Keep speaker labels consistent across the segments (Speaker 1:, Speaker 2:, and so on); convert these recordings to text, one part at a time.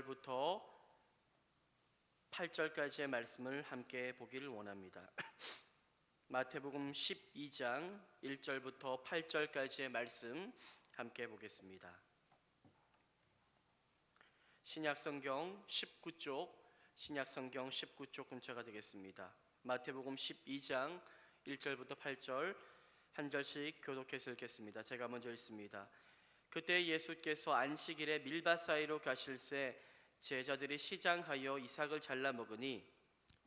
Speaker 1: 1절부터 8절까지의 말씀을 함께 보기를 원합니다. 마태복음 12장 1절부터 8절까지의 말씀 함께 보겠습니다. 신약성경 19쪽 근처가 되겠습니다. 마태복음 12장 1절부터 8절 한 절씩 교독해서 읽겠습니다. 제가 먼저 읽습니다. 그때 예수께서 안식일에 밀밭 사이로 가실새 제자들이 시장하여 이삭을 잘라 먹으니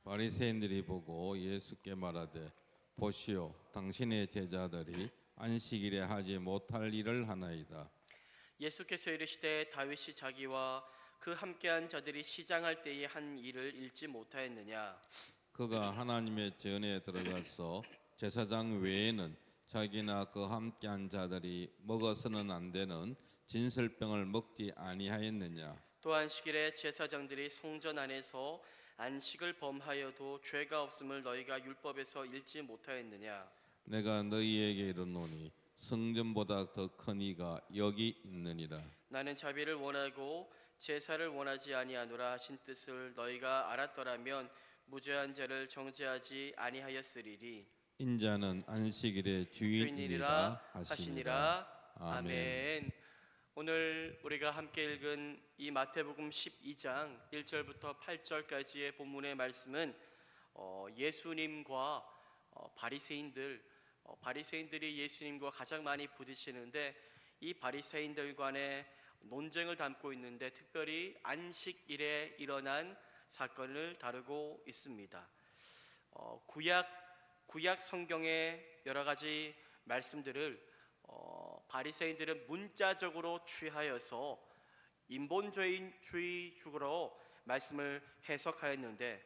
Speaker 2: 바리새인들이 보고 예수께 말하되 보시오, 당신의 제자들이 안식일에 하지 못할 일을 하나이다.
Speaker 1: 예수께서 이르시되 다윗이 자기와 그 함께한 자들이 시장할 때에 한 일을 읽지 못하였느냐?
Speaker 2: 그가 하나님의 전에 들어가서 제사장 외에는 자기나 그 함께한 자들이 먹어서는 안 되는 진설병을 먹지 아니하였느냐?
Speaker 1: 또 안식일에 제사장들이 성전 안에서 안식을 범하여도 죄가 없음을 너희가 율법에서 읽지 못하였느냐?
Speaker 2: 내가 너희에게 이르노니 성전보다 더 큰 이가 여기 있느니라.
Speaker 1: 나는 자비를 원하고 제사를 원하지 아니하노라 하신 뜻을 너희가 알았더라면 무죄한 자를 정죄하지 아니하였으리니
Speaker 2: 인자는 안식일의 주인이라 하시니라.
Speaker 1: 아멘. 오늘 우리가 함께 읽은 이 마태복음 12장 1절부터 8절까지의 본문의 말씀은 예수님과 바리새인들이 예수님과 가장 많이 부딪히는데 이 바리새인들 간의 논쟁을 담고 있는데 특별히 안식일에 일어난 사건을 다루고 있습니다. 구약 성경의 여러 가지 말씀들을 바리새인들은 문자적으로 취하여서 인본주의적으로 말씀을 해석하였는데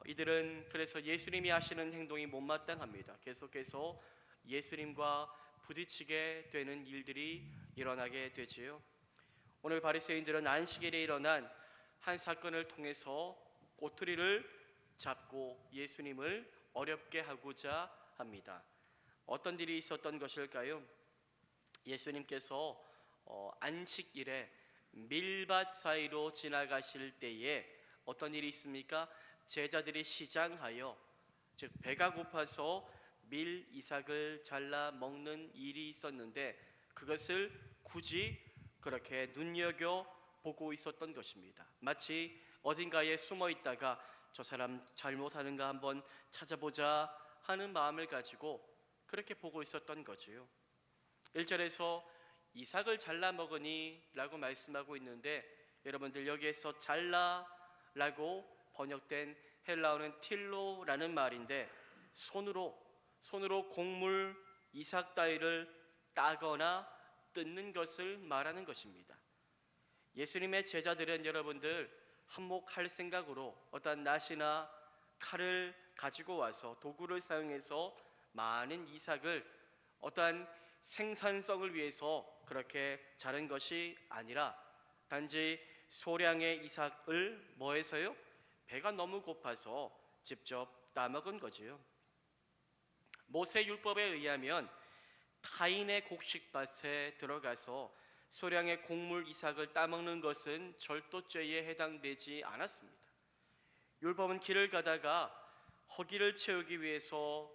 Speaker 1: 이들은 그래서 예수님이 하시는 행동이 못마땅합니다. 계속해서 예수님과 부딪히게 되는 일들이 일어나게 되지요. 오늘 바리새인들은 안식일에 일어난 한 사건을 통해서 꼬투리를 잡고 예수님을 어렵게 하고자 합니다. 어떤 일이 있었던 것일까요? 예수님께서 안식일에 밀밭 사이로 지나가실 때에 어떤 일이 있습니까? 제자들이 시장하여 즉 배가 고파서 밀 이삭을 잘라 먹는 일이 있었는데 그것을 굳이 그렇게 눈여겨보고 있었던 것입니다. 마치 어딘가에 숨어 있다가 저 사람 잘못하는가 한번 찾아보자 하는 마음을 가지고 그렇게 보고 있었던 거지요. 1절에서 이삭을 잘라 먹으니 라고 말씀하고 있는데 여러분들 여기에서 잘라라고 번역된 헬라어는 틸로라는 말인데 손으로 곡물 이삭 따위를 따거나 뜯는 것을 말하는 것입니다. 예수님의 제자들은 여러분들 한몫할 생각으로 어떤 낫이나 칼을 가지고 와서 도구를 사용해서 많은 이삭을 어떠한 생산성을 위해서 그렇게 자른 것이 아니라 단지 소량의 이삭을 뭐해서요? 배가 너무 고파서 직접 따먹은 거지요. 모세율법에 의하면 타인의 곡식밭에 들어가서 소량의 곡물 이삭을 따먹는 것은 절도죄에 해당되지 않았습니다. 율법은 길을 가다가 허기를 채우기 위해서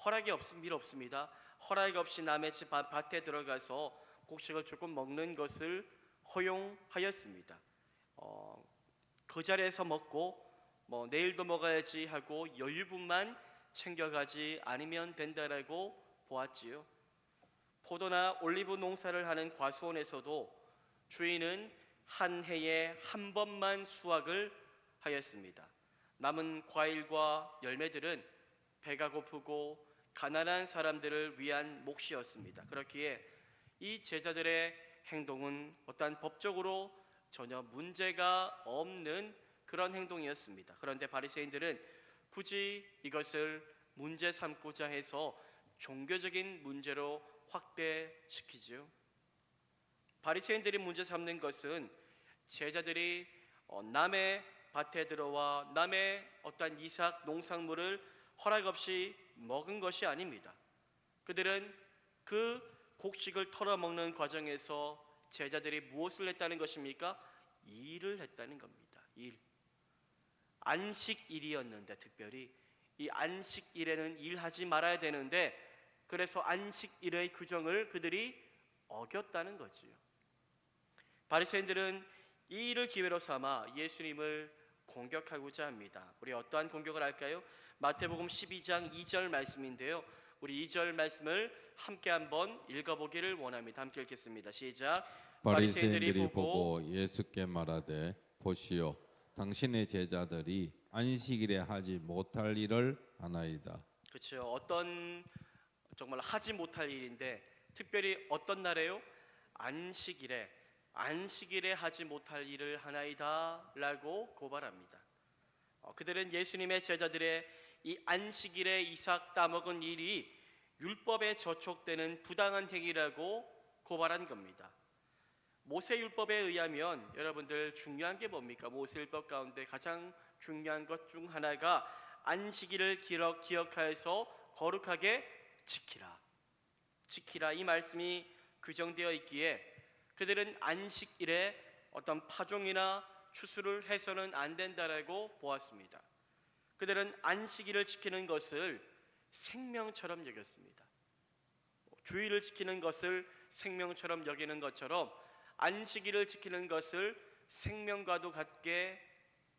Speaker 1: 허락이 없습니다. 허락이 없이 남의 집 밭에 들어가서 곡식을 조금 먹는 것을 허용하였습니다. 그 자리에서 먹고 내일도 먹어야지 하고 여유분만 챙겨가지 않으면 된다라고 보았지요. 포도나 올리브 농사를 하는 과수원에서도 주인은 한 해에 한 번만 수확을 하였습니다. 남은 과일과 열매들은 배가 고프고 가난한 사람들을 위한 몫이었습니다. 그렇기에 이 제자들의 행동은 어떠한 법적으로 전혀 문제가 없는 그런 행동이었습니다. 그런데 바리새인들은 굳이 이것을 문제 삼고자 해서 종교적인 문제로 확대시키죠. 바리새인들이 문제 삼는 것은 제자들이 남의 밭에 들어와 남의 어떤 이삭 농산물을 허락 없이 먹은 것이 아닙니다. 그들은 그 곡식을 털어먹는 과정에서 제자들이 무엇을 했다는 것입니까? 일을 했다는 겁니다. 일. 안식일이었는데 특별히 이 안식일에는 일하지 말아야 되는데 그래서 안식일의 규정을 그들이 어겼다는 거지요. 바리새인들은 이 일을 기회로 삼아 예수님을 공격하고자 합니다. 우리 어떠한 공격을 할까요? 마태복음 12장 2절 말씀인데요. 우리 2절 말씀을 함께 한번 읽어보기를 원합니다. 함께 읽겠습니다. 시작.
Speaker 2: 바리새인들이 보고 예수께 말하되 보시오 당신의 제자들이 안식일에 하지 못할 일을 하나이다.
Speaker 1: 그렇죠. 어떤 정말 하지 못할 일인데 특별히 어떤 날에요? 안식일에 하지 못할 일을 하나이다 라고 고발합니다. 그들은 예수님의 제자들의 이 안식일에 이삭 따먹은 일이 율법에 저촉되는 부당한 행위라고 고발한 겁니다. 모세율법에 의하면 여러분들 중요한 게 뭡니까? 모세율법 가운데 가장 중요한 것 중 하나가 안식일을 기억하여서 거룩하게 지키라 이 말씀이 규정되어 있기에 그들은 안식일에 어떤 파종이나 추수를 해서는 안 된다라고 보았습니다. 그들은 안식일을 지키는 것을 생명처럼 여겼습니다. 주일을 지키는 것을 생명처럼 여기는 것처럼 안식일을 지키는 것을 생명과도 같게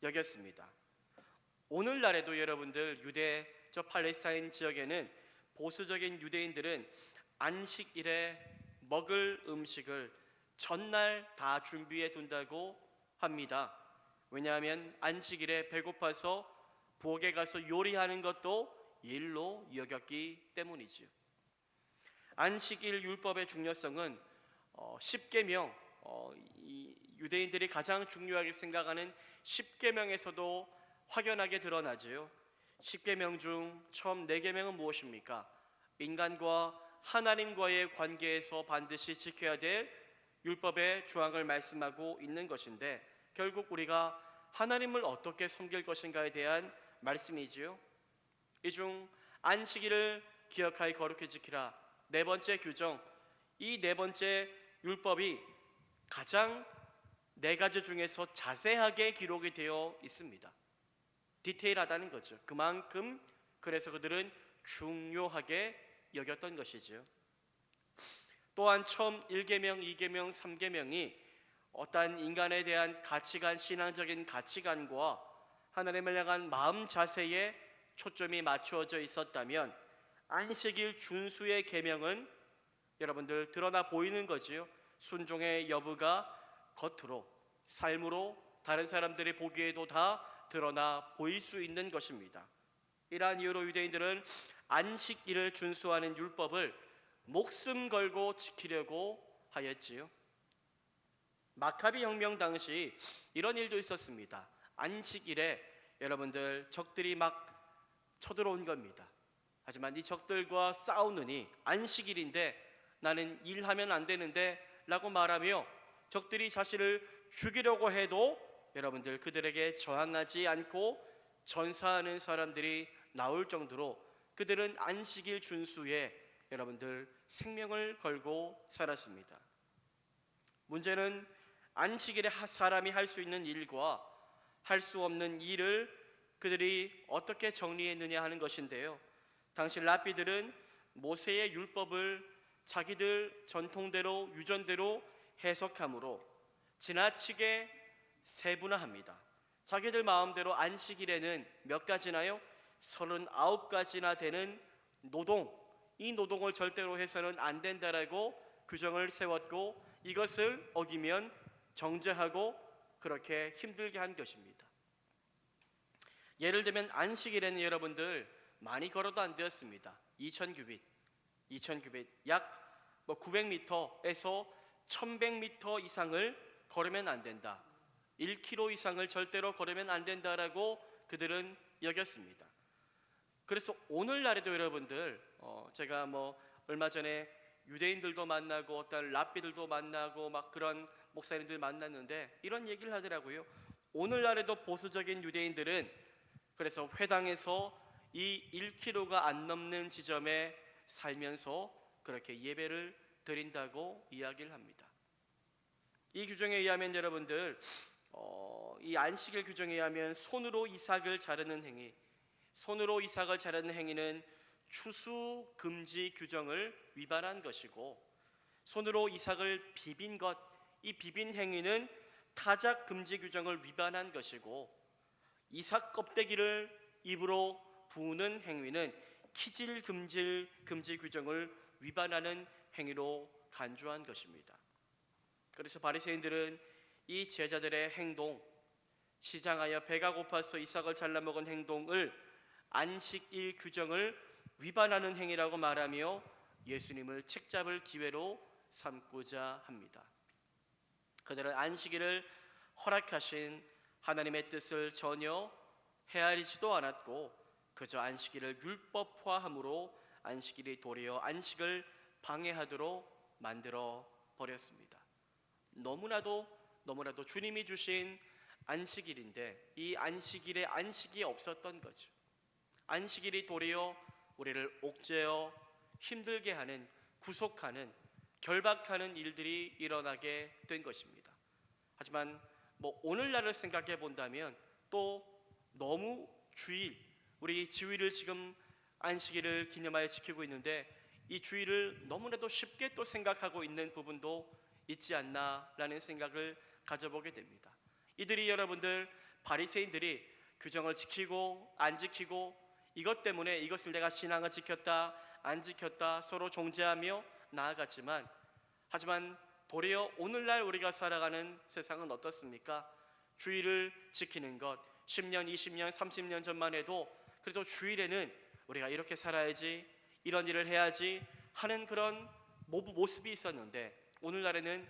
Speaker 1: 여겼습니다. 오늘날에도 여러분들 유대 저 팔레스타인 지역에는 보수적인 유대인들은 안식일에 먹을 음식을 전날 다 준비해 둔다고 합니다. 왜냐하면 안식일에 배고파서 부엌에 가서 요리하는 것도 일로 여겼기 때문이지요. 안식일 율법의 중요성은 십계명, 이 유대인들이 가장 중요하게 생각하는 십계명에서도 확연하게 드러나지요. 십계명 중 처음 4계명은 무엇입니까? 인간과 하나님과의 관계에서 반드시 지켜야 될 율법의 조항을 말씀하고 있는 것인데 결국 우리가 하나님을 어떻게 섬길 것인가에 대한 말씀이지요. 이 중 안식일을 기억하여 거룩히 지키라 4번째 규정, 이 4번째 율법이 가장 4가지 중에서 자세하게 기록이 되어 있습니다. 디테일하다는 거죠. 그만큼 그래서 그들은 중요하게 여겼던 것이죠. 또한 처음 1계명, 2계명, 3계명이 어떠한 인간에 대한 가치관, 신앙적인 가치관과 하나님을 향한 마음 자세에 초점이 맞추어져 있었다면 안식일 준수의 계명은 여러분들 드러나 보이는 거지요. 순종의 여부가 겉으로, 삶으로 다른 사람들이 보기에도 다 드러나 보일 수 있는 것입니다. 이러한 이유로 유대인들은 안식일을 준수하는 율법을 목숨 걸고 지키려고 하였지요. 마카비 혁명 당시 이런 일도 있었습니다. 안식일에 여러분들 적들이 막 쳐들어온 겁니다. 하지만 이 적들과 싸우느니 안식일인데 나는 일하면 안 되는데 라고 말하며 적들이 자신을 죽이려고 해도 여러분들 그들에게 저항하지 않고 전사하는 사람들이 나올 정도로 그들은 안식일 준수에 여러분들 생명을 걸고 살았습니다. 문제는 안식일에 사람이 할 수 있는 일과 할 수 없는 일을 그들이 어떻게 정리했느냐 하는 것인데요. 당시 랍비들은 모세의 율법을 자기들 전통대로 유전대로 해석함으로 지나치게 세분화합니다. 자기들 마음대로 안식일에는 몇 가지나요? 39가지나 되는 노동, 이 노동을 절대로 해서는 안 된다라고 규정을 세웠고 이것을 어기면 정죄하고 그렇게 힘들게 한 것입니다. 예를 들면 안식일에는 여러분들 많이 걸어도 안 되었습니다. 2000규빗 약 900m에서 1100m 이상을 걸으면 안 된다. 1km 이상을 절대로 걸으면 안 된다라고 그들은 여겼습니다. 그래서 오늘날에도 여러분들 제가 얼마 전에 유대인들도 만나고 어떤 랍비들도 만나고 막 그런 목사님들 만났는데 이런 얘기를 하더라고요. 오늘날에도 보수적인 유대인들은 그래서 회당에서 이 1km가 안 넘는 지점에 살면서 그렇게 예배를 드린다고 이야기를 합니다. 이 규정에 의하면 여러분들 이 안식일 규정에 의하면 손으로 이삭을 자르는 행위, 손으로 이삭을 자르는 행위는 추수 금지 규정을 위반한 것이고, 손으로 이삭을 비빈 것, 이 비빈 행위는 타작 금지 규정을 위반한 것이고, 이삭 껍데기를 입으로 부는 행위는 키질 금지 규정을 위반하는 행위로 간주한 것입니다. 그래서 바리새인들은 이 제자들의 행동, 시장하여 배가 고파서 이삭을 잘라 먹은 행동을 안식일 규정을 위반하는 행위라고 말하며 예수님을 책잡을 기회로 삼고자 합니다. 그들은 안식일을 허락하신 하나님의 뜻을 전혀 헤아리지도 않았고, 그저 안식일을 율법화함으로 안식일이 도리어 안식을 방해하도록 만들어 버렸습니다. 너무나도 주님이 주신 안식일인데 이 안식일에 안식이 없었던 거죠. 안식일이 도리어 우리를 옥죄어 힘들게 하는, 구속하는, 결박하는 일들이 일어나게 된 것입니다. 하지만 오늘날을 생각해 본다면 또 너무 우리 주일을 지금 안식일을 기념하여 지키고 있는데 이 주일을 너무나도 쉽게 또 생각하고 있는 부분도 있지 않나라는 생각을 가져보게 됩니다. 이들이 여러분들 바리새인들이 규정을 지키고 안 지키고 이것 때문에 이것을 내가 신앙을 지켰다 안 지켰다 서로 정죄하며 나아갔지만, 하지만 도리어 오늘날 우리가 살아가는 세상은 어떻습니까? 주일을 지키는 것 10년, 20년, 30년 전만 해도 그래도 주일에는 우리가 이렇게 살아야지, 이런 일을 해야지 하는 그런 모습이 있었는데, 오늘날에는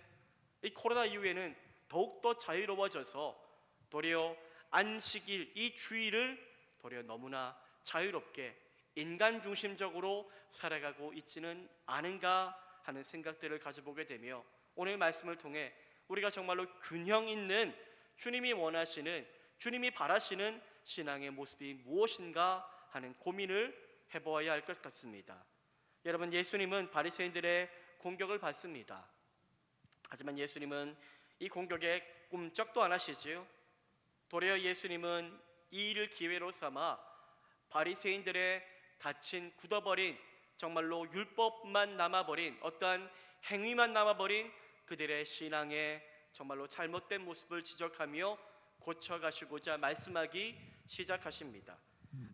Speaker 1: 이 코로나 이후에는 더욱더 자유로워져서 도리어 안식일, 이 주일을 도리어 너무나 자유롭게 인간 중심적으로 살아가고 있지는 않은가 하는 생각들을 가져보게 되며, 오늘 말씀을 통해 우리가 정말로 균형 있는 주님이 원하시는, 주님이 바라시는 신앙의 모습이 무엇인가 하는 고민을 해보아야 할 것 같습니다. 여러분, 예수님은 바리새인들의 공격을 받습니다. 하지만 예수님은 이 공격에 꿈쩍도 안 하시지요. 도리어 예수님은 이 일을 기회로 삼아 바리새인들의 닫힌, 굳어버린, 정말로 율법만 남아버린, 어떠한 행위만 남아버린 그들의 신앙의 정말로 잘못된 모습을 지적하며 고쳐가시고자 말씀하기 시작하십니다.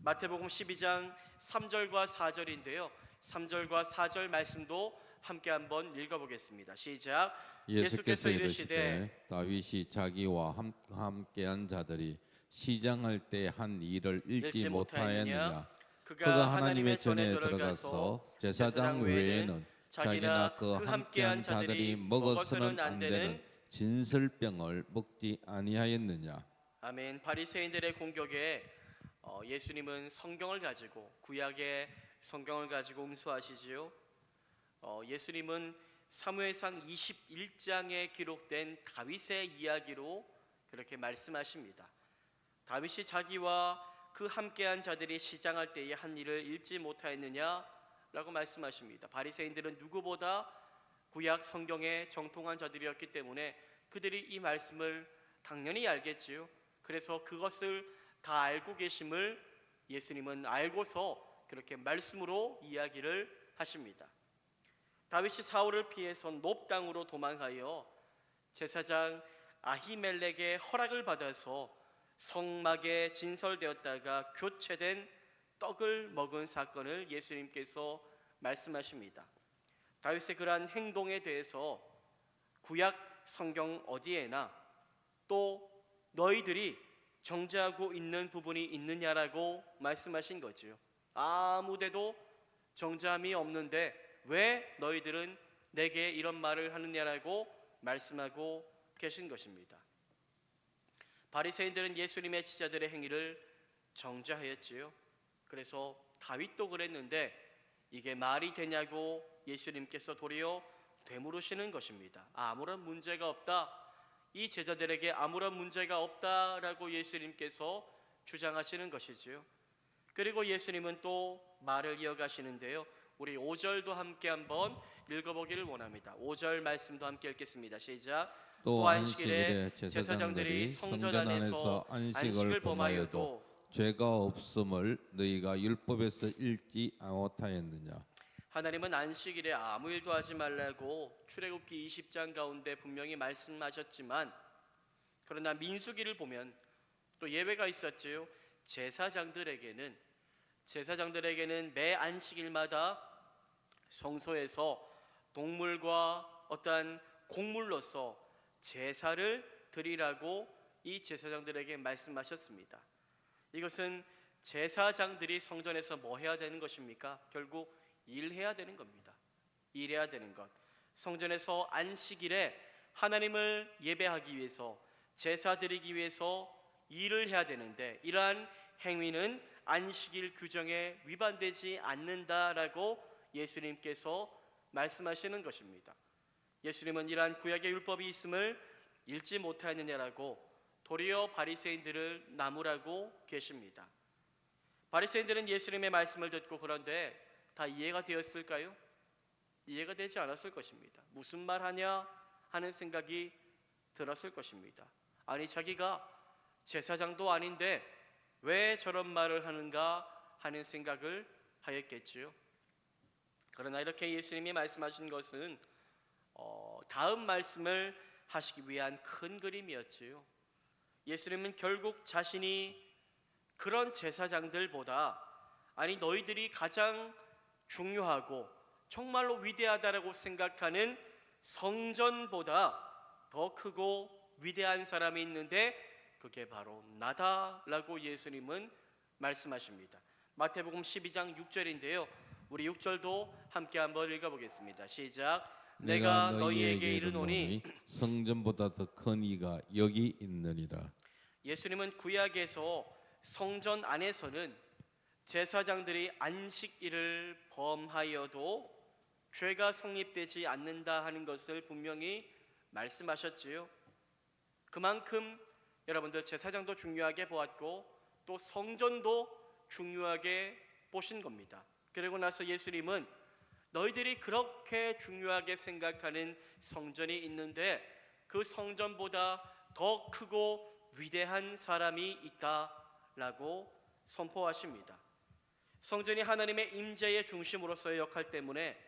Speaker 1: 마태복음 12장 3절과 4절인데요 3절과 4절 말씀도 함께 한번 읽어보겠습니다. 시작.
Speaker 2: 예수께서 이르시되 다윗이 자기와 함께한 자들이 시장할 때 한 일을 읽지 못하였느냐? 그가 하나님의 전에 들어가서 제사장 외에는 자기나 그 함께한 자들이 먹어서는 안 되는 진설병을 먹지 아니하였느냐?
Speaker 1: 아멘. 바리새인들의 공격에 예수님은 성경을 가지고, 구약의 성경을 가지고 응수하시지요. 예수님은 사무엘상 21장에 기록된 다윗의 이야기로 그렇게 말씀하십니다. 다윗이 자기와 그 함께한 자들이 시장할 때에 한 일을 읽지 못하였느냐라고 말씀하십니다. 바리새인들은 누구보다 구약 성경에 정통한 자들이었기 때문에 그들이 이 말씀을 당연히 알겠지요. 그래서 그것을 다 알고 계심을 예수님은 알고서 그렇게 말씀으로 이야기를 하십니다. 다윗이 사울을 피해서 높 땅으로 도망하여 제사장 아히멜렉의 허락을 받아서 성막에 진설되었다가 교체된 떡을 먹은 사건을 예수님께서 말씀하십니다. 다윗의 그러한 행동에 대해서 구약 성경 어디에나 또 너희들이 정죄하고 있는 부분이 있느냐라고 말씀하신 거지요. 아무데도 정죄함이 없는데 왜 너희들은 내게 이런 말을 하느냐라고 말씀하고 계신 것입니다. 바리새인들은 예수님의 지자들의 행위를 정죄하였지요. 그래서 다윗도 그랬는데 이게 말이 되냐고 예수님께서 도리어 되물으시는 것입니다. 아무런 문제가 없다, 이 제자들에게 아무런 문제가 없다라고 예수님께서 주장하시는 것이지요. 그리고 예수님은 또 말을 이어가시는데요, 우리 5절도 함께 한번 읽어보기를 원합니다. 5절 말씀도 함께 읽겠습니다. 시작.
Speaker 2: 또 안식일에 제사장들이 성전 안에서 안식을 범하여도 죄가 없음을 너희가 율법에서 읽지 아못하였느냐.
Speaker 1: 하나님은 안식일에 아무 일도 하지 말라고 출애굽기 20장 가운데 분명히 말씀하셨지만, 그러나 민수기를 보면 또 예외가 있었지요. 제사장들에게는 매 안식일마다 성소에서 동물과 어떠한 곡물로서 제사를 드리라고 이 제사장들에게 말씀하셨습니다. 이것은 제사장들이 성전에서 뭐 해야 되는 것입니까? 결국 일해야 되는 겁니다. 일해야 되는 것. 성전에서 안식일에 하나님을 예배하기 위해서, 제사 드리기 위해서 일을 해야 되는데, 이러한 행위는 안식일 규정에 위반되지 않는다라고 예수님께서 말씀하시는 것입니다. 예수님은 이러한 구약의 율법이 있음을 읽지 못하느냐라고 도리어 바리새인들을 나무라고 계십니다. 바리새인들은 예수님의 말씀을 듣고 그런데 다 이해가 되었을까요? 이해가 되지 않았을 것입니다. 무슨 말 하냐 하는 생각이 들었을 것입니다. 아니, 자기가 제사장도 아닌데 왜 저런 말을 하는가 하는 생각을 하였겠지요. 그러나 이렇게 예수님이 말씀하신 것은 다음 말씀을 하시기 위한 큰 그림이었지요. 예수님은 결국 자신이 그런 제사장들보다, 아니 너희들이 가장 중요하고 정말로 위대하다라고 생각하는 성전보다 더 크고 위대한 사람이 있는데 그게 바로 나다라고 예수님은 말씀하십니다. 마태복음 12장 6절인데요. 우리 6절도 함께 한번 읽어보겠습니다. 시작. 내가 너희에게 이르노니
Speaker 2: 성전보다 더 큰 이가 여기 있느니라.
Speaker 1: 예수님은 구약에서 성전 안에서는 제사장들이 안식일을 범하여도 죄가 성립되지 않는다 하는 것을 분명히 말씀하셨지요. 그만큼 여러분들 제사장도 중요하게 보았고 또 성전도 중요하게 보신 겁니다. 그리고 나서 예수님은 너희들이 그렇게 중요하게 생각하는 성전이 있는데 그 성전보다 더 크고 위대한 사람이 있다라고 선포하십니다. 성전이 하나님의 임재의 중심으로서의 역할 때문에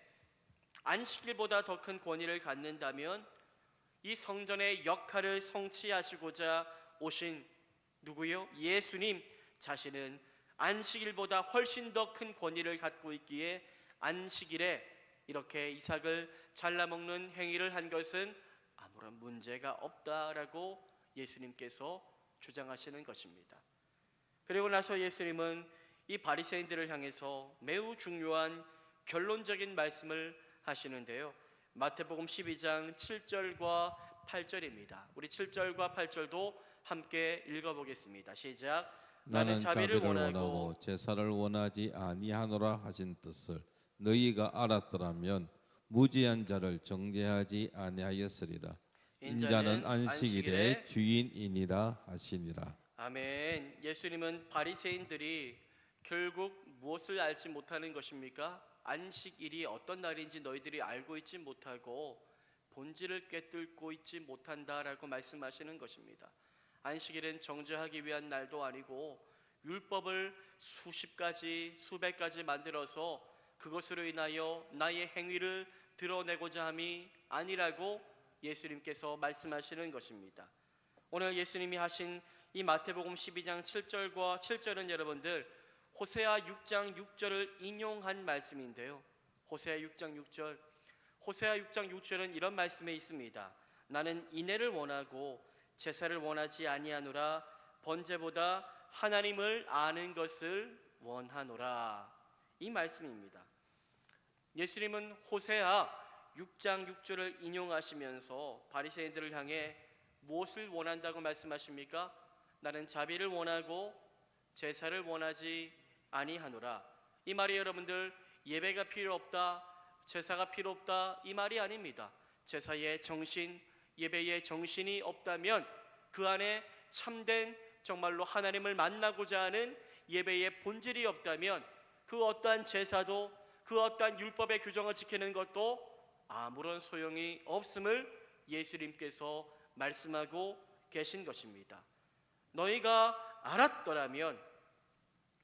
Speaker 1: 안식일보다 더 큰 권위를 갖는다면 이 성전의 역할을 성취하시고자 오신 누구요? 예수님 자신은 안식일보다 훨씬 더 큰 권위를 갖고 있기에 안식일에 이렇게 이삭을 잘라먹는 행위를 한 것은 아무런 문제가 없다라고 예수님께서 주장하시는 것입니다. 그리고 나서 예수님은 이 바리새인들을 향해서 매우 중요한 결론적인 말씀을 하시는데요. 마태복음 12장 7절과 8절입니다. 우리 7절과 8절도 함께 읽어보겠습니다. 시작.
Speaker 2: 나는 자비를 원하고 제사를 원하지 아니하노라 하신 뜻을 너희가 알았더라면 무지한 자를 정죄하지 아니하였으리라. 인자는 안식일의 주인이니라 하시니라.
Speaker 1: 아멘. 예수님은 바리새인들이 결국 무엇을 알지 못하는 것입니까? 안식일이 어떤 날인지 너희들이 알고 있지 못하고 본질을 꿰뚫고 있지 못한다라고 말씀하시는 것입니다. 안식일은 정죄하기 위한 날도 아니고 율법을 수십 가지 수백 가지 만들어서 그것으로 인하여 나의 행위를 드러내고자 함이 아니라고 예수님께서 말씀하시는 것입니다. 오늘 예수님이 하신 이 마태복음 12장 7절과 7절은 여러분들 호세아 6장 6절을 인용한 말씀인데요. 호세아 6장 6절은 이런 말씀에 있습니다. 나는 인애를 원하고 제사를 원하지 아니하노라. 번제보다 하나님을 아는 것을 원하노라. 이 말씀입니다. 예수님은 호세아 6장 6절을 인용하시면서 바리새인들을 향해 무엇을 원한다고 말씀하십니까? 나는 자비를 원하고 제사를 원하지 아니하노라. 이 말이 여러분들 예배가 필요 없다, 제사가 필요 없다 이 말이 아닙니다. 제사의 정신, 예배의 정신이 없다면 그 안에 참된 정말로 하나님을 만나고자 하는 예배의 본질이 없다면 그 어떠한 제사도 그 어떠한 율법의 규정을 지키는 것도 아무런 소용이 없음을 예수님께서 말씀하고 계신 것입니다. 너희가 알았더라면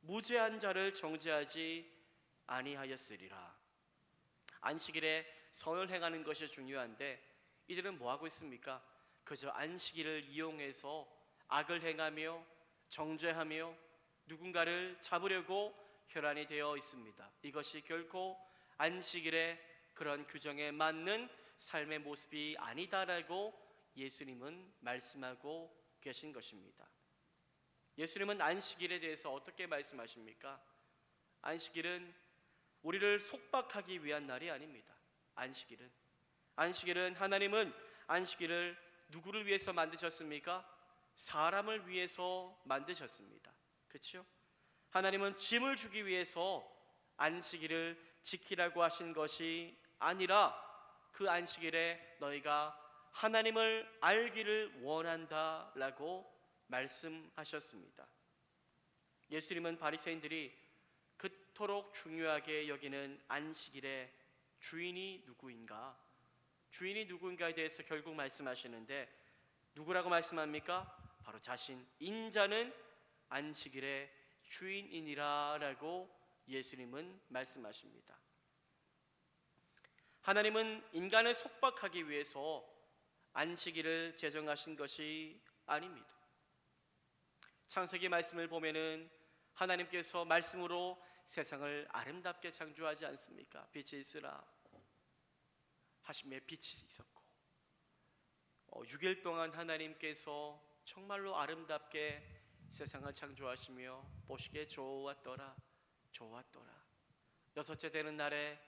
Speaker 1: 무죄한 자를 정죄하지 아니하였으리라. 안식일에 선을 행하는 것이 중요한데 이들은 뭐 하고 있습니까? 그저 안식일을 이용해서 악을 행하며 정죄하며 누군가를 잡으려고 혈안이 되어 있습니다. 이것이 결코 안식일의 그런 규정에 맞는 삶의 모습이 아니다라고 예수님은 말씀하고 계신 것입니다. 예수님은 안식일에 대해서 어떻게 말씀하십니까? 안식일은 우리를 속박하기 위한 날이 아닙니다. 안식일은 하나님은 안식일을 누구를 위해서 만드셨습니까? 사람을 위해서 만드셨습니다. 그렇죠? 하나님은 짐을 주기 위해서 안식일을 지키라고 하신 것이 아니라 그 안식일에 너희가 하나님을 알기를 원한다라고 말씀하셨습니다. 예수님은 바리새인들이 그토록 중요하게 여기는 안식일의 주인이 누구인가에 대해서 결국 말씀하시는데 누구라고 말씀합니까? 바로 자신 인자는 안식일의 주인이니라라고 예수님은 말씀하십니다. 하나님은 인간을 속박하기 위해서 안식일을 제정하신 것이 아닙니다. 창세기 말씀을 보면은 하나님께서 말씀으로 세상을 아름답게 창조하지 않습니까? 빛이 있으라 하심에 빛이 있었고 6일 동안 하나님께서 정말로 아름답게 세상을 창조하시며 보시기에 좋았더라. 여섯째 되는 날에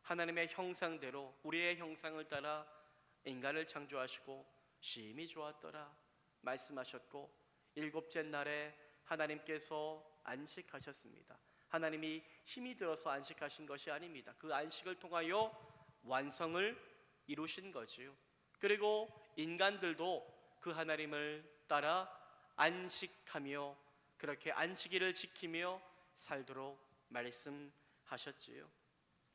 Speaker 1: 하나님의 형상대로 우리의 형상을 따라 인간을 창조하시고 심히 좋았더라 말씀하셨고 일곱째 날에 하나님께서 안식하셨습니다. 하나님이 힘이 들어서 안식하신 것이 아닙니다. 그 안식을 통하여 완성을 이루신 거지요. 그리고 인간들도 그 하나님을 따라 안식하며 그렇게 안식일을 지키며 살도록 말씀하셨지요.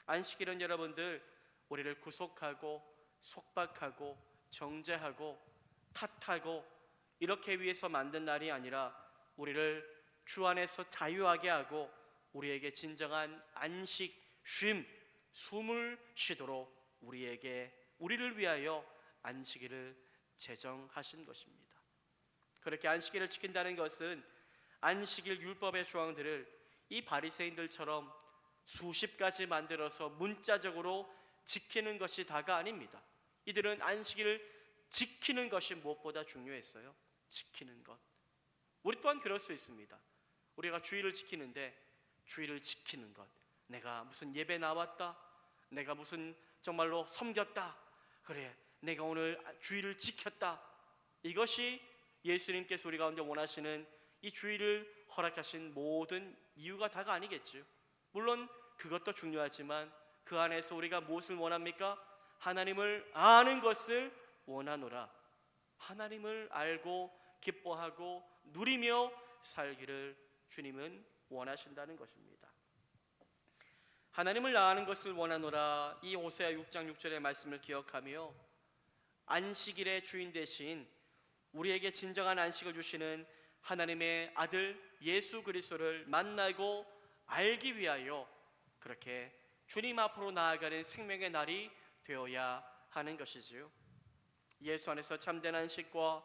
Speaker 1: 안식일은 여러분들 우리를 구속하고 속박하고 정죄하고 탓하고 이렇게 위해서 만든 날이 아니라 우리를 주 안에서 자유하게 하고 우리에게 진정한 안식, 쉼, 숨을 쉬도록 우리를 위하여 안식일을 제정하신 것입니다. 그렇게 안식일을 지킨다는 것은 안식일 율법의 조항들을 이 바리새인들처럼 수십 가지 만들어서 문자적으로 지키는 것이 다가 아닙니다. 이들은 안식일을 지키는 것이 무엇보다 중요했어요. 지키는 것. 우리 또한 그럴 수 있습니다. 우리가 주일을 지키는데 주일을 지키는 것. 내가 무슨 예배 나왔다. 내가 무슨 정말로 섬겼다. 그래, 내가 오늘 주일을 지켰다. 이것이 예수님께서 우리 가운데 원하시는 이 주일을 허락하신 모든 이유가 다가 아니겠죠. 물론 그것도 중요하지만 그 안에서 우리가 무엇을 원합니까? 하나님을 아는 것을 원하노라. 하나님을 알고 기뻐하고 누리며 살기를 주님은 원하신다는 것입니다. 하나님을 아는 것을 원하노라. 이 호세아 6장 6절의 말씀을 기억하며 안식일의 주인 대신 우리에게 진정한 안식을 주시는 하나님의 아들 예수 그리스도를 만나고 알기 위하여 그렇게 주님 앞으로 나아가는 생명의 날이 되어야 하는 것이지요. 예수 안에서 참된 안식과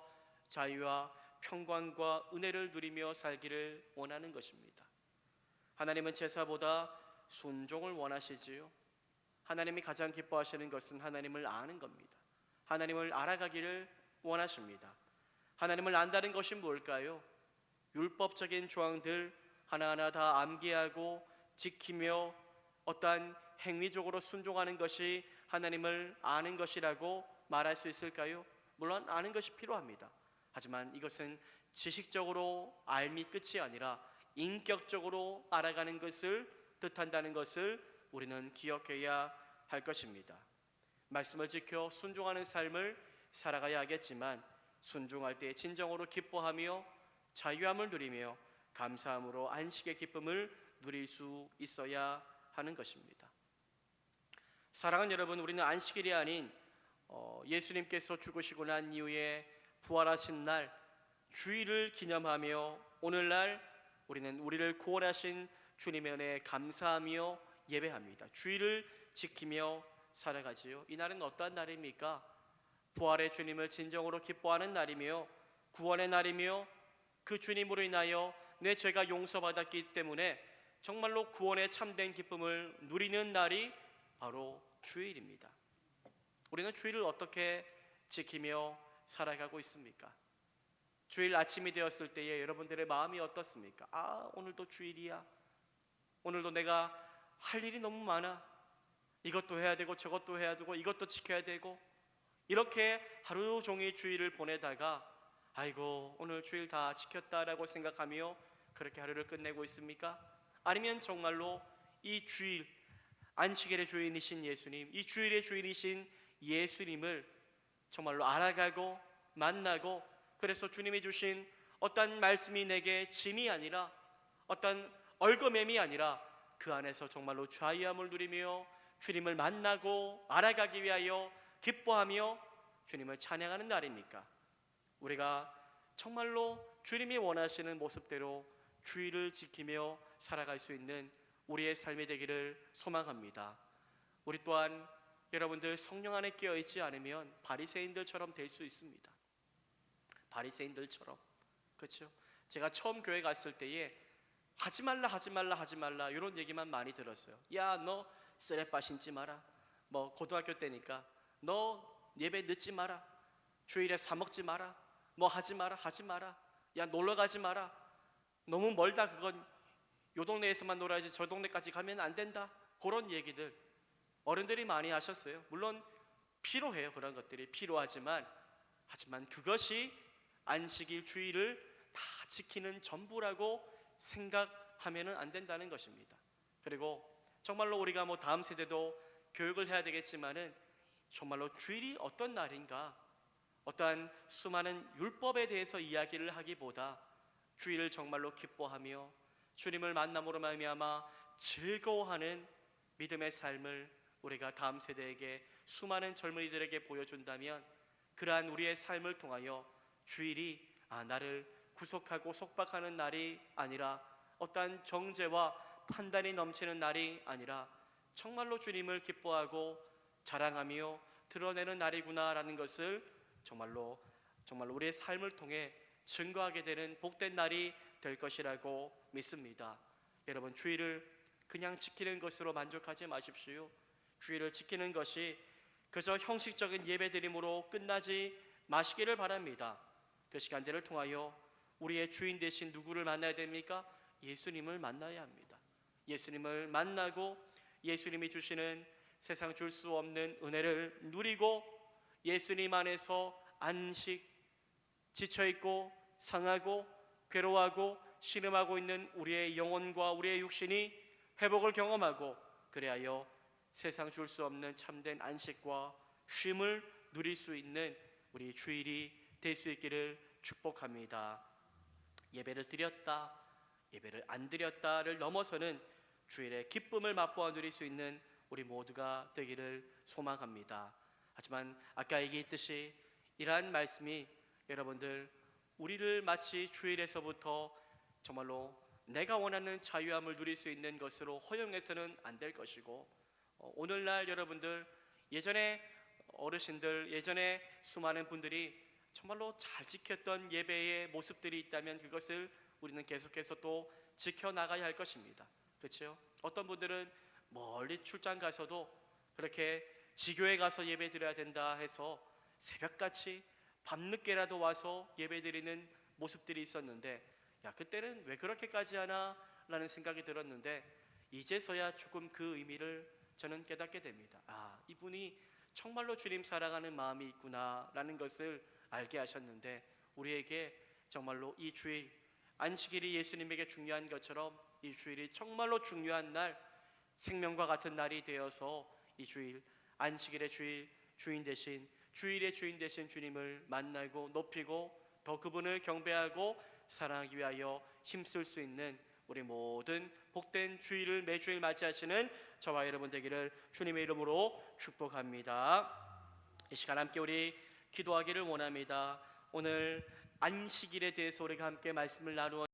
Speaker 1: 자유와 평강과 은혜를 누리며 살기를 원하는 것입니다. 하나님은 제사보다 순종을 원하시지요. 하나님이 가장 기뻐하시는 것은 하나님을 아는 겁니다. 하나님을 알아가기를 원하십니다. 하나님을 안다는 것이 뭘까요? 율법적인 조항들 하나하나 다 암기하고 지키며 어떠한 행위적으로 순종하는 것이 하나님을 아는 것이라고 말할 수 있을까요? 물론 아는 것이 필요합니다. 하지만 이것은 지식적으로 알미 끝이 아니라 인격적으로 알아가는 것을 뜻한다는 것을 우리는 기억해야 할 것입니다. 말씀을 지켜 순종하는 삶을 살아가야 하겠지만 순종할 때 진정으로 기뻐하며 자유함을 누리며 감사함으로 안식의 기쁨을 누릴 수 있어야 하는 것입니다. 사랑하는 여러분, 우리는 안식일이 아닌 예수님께서 죽으시고 난 이후에 부활하신 날 주일을 기념하며 오늘날 우리는 우리를 구원하신 주님의 은혜에 감사하며 예배합니다. 주일을 지키며 살아가지요. 이 날은 어떠한 날입니까? 부활의 주님을 진정으로 기뻐하는 날이며 구원의 날이며 그 주님으로 인하여 내 죄가 용서받았기 때문에 정말로 구원의 참된 기쁨을 누리는 날이 바로 주일입니다. 우리는 주일을 어떻게 지키며 살아가고 있습니까? 주일 아침이 되었을 때에 여러분들의 마음이 어떻습니까? 오늘도 주일이야. 오늘도 내가 할 일이 너무 많아. 이것도 해야 되고 저것도 해야 되고 이것도 지켜야 되고, 이렇게 하루 종일 주일을 보내다가 아이고 오늘 주일 다 지켰다라고 생각하며 그렇게 하루를 끝내고 있습니까? 아니면 정말로 이 주일, 안식일의 주인이신 예수님, 이 주일의 주인이신 예수님을 정말로 알아가고 만나고, 그래서 주님이 주신 어떤 말씀이 내게 짐이 아니라, 어떤 얼거맴이 아니라 그 안에서 정말로 자유함을 누리며 주님을 만나고 알아가기 위하여 기뻐하며 주님을 찬양하는 날입니까? 우리가 정말로 주님이 원하시는 모습대로 주일을 지키며 살아갈 수 있는 우리의 삶이 되기를 소망합니다. 우리 또한 여러분들 성령 안에 깨어있지 않으면 바리새인들처럼 될 수 있습니다. 바리새인들처럼. 그렇죠? 제가 처음 교회 갔을 때에 하지 말라 이런 얘기만 많이 들었어요. 야, 너 쓰레빠 신지 마라. 뭐 고등학교 때니까 너 예배 늦지 마라. 주일에 사 먹지 마라. 뭐 하지 마라. 야, 놀러 가지 마라. 너무 멀다. 그건 요 동네에서만 놀아야지 저 동네까지 가면 안 된다. 그런 얘기들 어른들이 많이 하셨어요. 물론 필요해요. 그런 것들이 필요하지만 그것이 안식일 주일을 다 지키는 전부라고 생각하면 안 된다는 것입니다. 그리고 정말로 우리가 뭐 다음 세대도 교육을 해야 되겠지만은 정말로 주일이 어떤 날인가, 어떠한 수많은 율법에 대해서 이야기를 하기보다 주일을 정말로 기뻐하며 주님을 만남으로 말미암아 즐거워하는 믿음의 삶을 우리가 다음 세대에게, 수많은 젊은이들에게 보여준다면 그러한 우리의 삶을 통하여 주일이 나를 구속하고 속박하는 날이 아니라, 어떠한 정죄와 판단이 넘치는 날이 아니라 정말로 주님을 기뻐하고 자랑하며 드러내는 날이구나라는 것을 정말로 우리의 삶을 통해 증거하게 되는 복된 날이 될 것이라고 믿습니다. 여러분, 주일을 그냥 지키는 것으로 만족하지 마십시오. 주일을 지키는 것이 그저 형식적인 예배드림으로 끝나지 마시기를 바랍니다. 그 시간들을 통하여 우리의 주인 되신 누구를 만나야 됩니까? 예수님을 만나야 합니다. 예수님을 만나고 예수님이 주시는 세상 줄 수 없는 은혜를 누리고 예수님 안에서 안식, 지쳐있고 상하고 괴로워하고 신음하고 있는 우리의 영혼과 우리의 육신이 회복을 경험하고, 그리하여 세상 줄 수 없는 참된 안식과 쉼을 누릴 수 있는 우리 주일이 될 수 있기를 축복합니다. 예배를 드렸다, 예배를 안 드렸다를 넘어서는 주일의 기쁨을 맛보아 누릴 수 있는 우리 모두가 되기를 소망합니다. 하지만 아까 얘기했듯이 이러한 말씀이 여러분들 우리를 마치 주일에서부터 정말로 내가 원하는 자유함을 누릴 수 있는 것으로 허용해서는 안 될 것이고, 오늘날 여러분들, 예전에 어르신들, 예전에 수많은 분들이 정말로 잘 지켰던 예배의 모습들이 있다면 그것을 우리는 계속해서 또 지켜나가야 할 것입니다. 그렇죠? 어떤 분들은 멀리 출장 가서도 그렇게 지교에 가서 예배 드려야 된다 해서 새벽같이 밤늦게라도 와서 예배 드리는 모습들이 있었는데, 야, 그때는 왜 그렇게까지 하나? 라는 생각이 들었는데 이제서야 조금 그 의미를 저는 깨닫게 됩니다. 이분이 정말로 주님 사랑하는 마음이 있구나 라는 것을 알게 하셨는데, 우리에게 정말로 이 주일, 안식일이 예수님에게 중요한 것처럼 이 주일이 정말로 중요한 날, 생명과 같은 날이 되어서 이 주일, 안식일의 주인 되신, 주일의 주인 되신 주님을 만나고 높이고 더 그분을 경배하고 사랑하기 위하여 힘쓸 수 있는 우리 모든 복된 주일을 매주일 맞이하시는 저와 여러분 되기를 주님의 이름으로 축복합니다. 이 시간 함께 우리 기도하기를 원합니다. 오늘 안식일에 대해서 우리가 함께 말씀을 나누어